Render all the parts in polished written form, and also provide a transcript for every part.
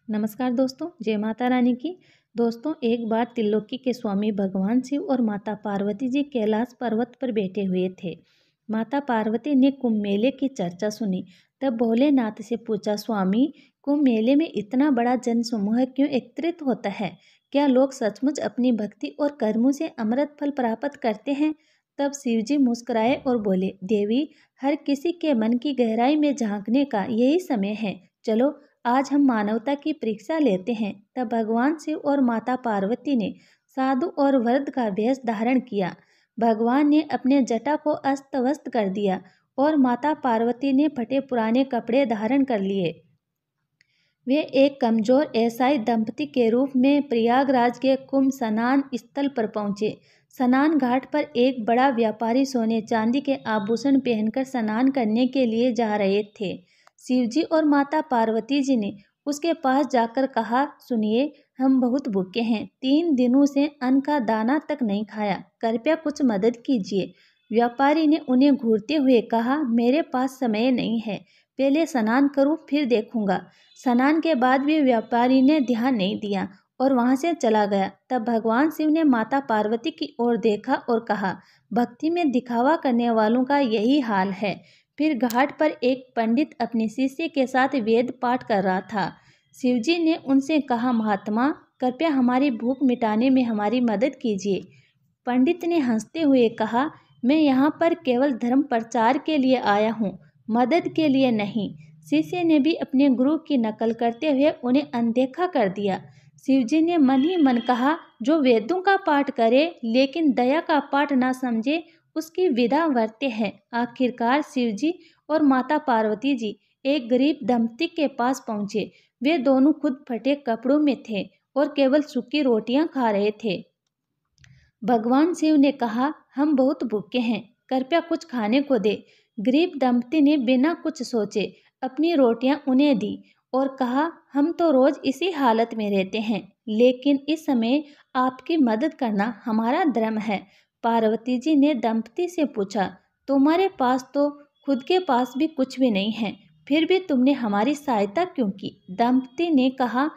नमस्कार दोस्तों, जय माता रानी की। दोस्तों, एक बार त्रिलोकी के स्वामी भगवान शिव और माता पार्वती जी कैलाश पर्वत पर बैठे हुए थे। माता पार्वती ने कुंभ मेले की चर्चा सुनी। तब भोलेनाथ से पूछा, स्वामी, कुंभ मेले में इतना बड़ा जन समूह क्यों एकत्रित होता है? क्या लोग सचमुच अपनी भक्ति और कर्मों से अमृत फल प्राप्त करते हैं? तब शिवजी मुस्कुराए और बोले, देवी, हर किसी के मन की गहराई में झांकने का यही समय है। चलो, आज हम मानवता की परीक्षा लेते हैं। तब भगवान शिव और माता पार्वती ने साधु और वृद्ध का वेश धारण किया। भगवान ने अपने जटा को अस्त व्यस्त कर दिया और माता पार्वती ने फटे पुराने कपड़े धारण कर लिए। वे एक कमजोर ईसाई दंपति के रूप में प्रयागराज के कुंभ स्नान स्थल पर पहुंचे। स्नान घाट पर एक बड़ा व्यापारी सोने चांदी के आभूषण पहनकर स्नान करने के लिए जा रहे थे। शिवजी और माता पार्वती जी ने उसके पास जाकर कहा, सुनिए, हम बहुत भूखे हैं, 3 दिनों से अन्न का दाना तक नहीं खाया, कृपया कुछ मदद कीजिए। व्यापारी ने उन्हें घूरते हुए कहा, मेरे पास समय नहीं है, पहले स्नान करूं फिर देखूंगा। स्नान के बाद भी व्यापारी ने ध्यान नहीं दिया और वहां से चला गया। तब भगवान शिव ने माता पार्वती की ओर देखा और कहा, भक्ति में दिखावा करने वालों का यही हाल है। फिर घाट पर एक पंडित अपने शिष्य के साथ वेद पाठ कर रहा था। शिवजी ने उनसे कहा, महात्मा, कृपया हमारी भूख मिटाने में हमारी मदद कीजिए। पंडित ने हंसते हुए कहा, मैं यहाँ पर केवल धर्म प्रचार के लिए आया हूँ, मदद के लिए नहीं। शिष्य ने भी अपने गुरु की नकल करते हुए उन्हें अनदेखा कर दिया। शिवजी ने मन ही मन कहा, जो वेदों का पाठ करे लेकिन दया का पाठ ना समझे, उसकी विदा वर्त्य है। आखिरकार शिवजी और माता पार्वती जी एक गरीब दंपति के पास पहुंचे। वे दोनों खुद फटे कपड़ों में थे और केवल सूखी रोटियां खा रहे थे। भगवान शिव ने कहा, हम बहुत भूखे हैं, कृपया कुछ खाने को दे। गरीब दंपति ने बिना कुछ सोचे अपनी रोटियां उन्हें दी और कहा, हम तो रोज इसी हालत में रहते हैं, लेकिन इस समय आपकी मदद करना हमारा धर्म है। पार्वती जी ने दंपति से पूछा, तुम्हारे पास तो खुद के पास भी कुछ भी नहीं है, फिर भी तुमने हमारी सहायता क्यों की? दंपति ने कहा,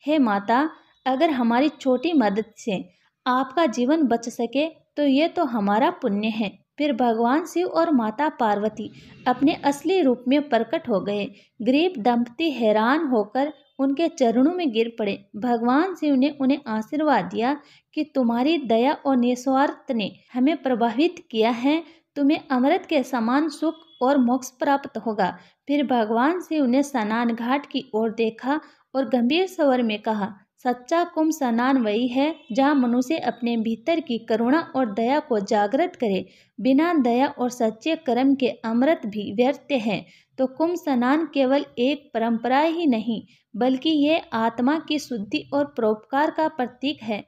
हे माता, अगर हमारी छोटी मदद से आपका जीवन बच सके तो ये तो हमारा पुण्य है। फिर भगवान शिव और माता पार्वती अपने असली रूप में प्रकट हो गए। गरीब दंपति हैरान होकर उनके चरणों में गिर पड़े। भगवान शिव ने उन्हें आशीर्वाद दिया कि तुम्हारी दया और निस्वार्थ ने हमें प्रभावित किया है, तुम्हें अमृत के समान सुख और मोक्ष प्राप्त होगा। फिर भगवान शिव ने स्नान घाट की ओर देखा और गंभीर स्वर में कहा, सच्चा कुंभ स्नान वही है जहाँ मनुष्य अपने भीतर की करुणा और दया को जागृत करे। बिना दया और सच्चे कर्म के अमृत भी व्यर्थ है। तो कुंभ स्नान केवल एक परंपरा ही नहीं, बल्कि ये आत्मा की शुद्धि और परोपकार का प्रतीक है।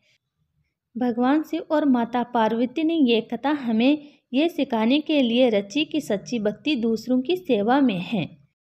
भगवान शिव और माता पार्वती ने ये कथा हमें ये सिखाने के लिए रची कि सच्ची भक्ति दूसरों की सेवा में है।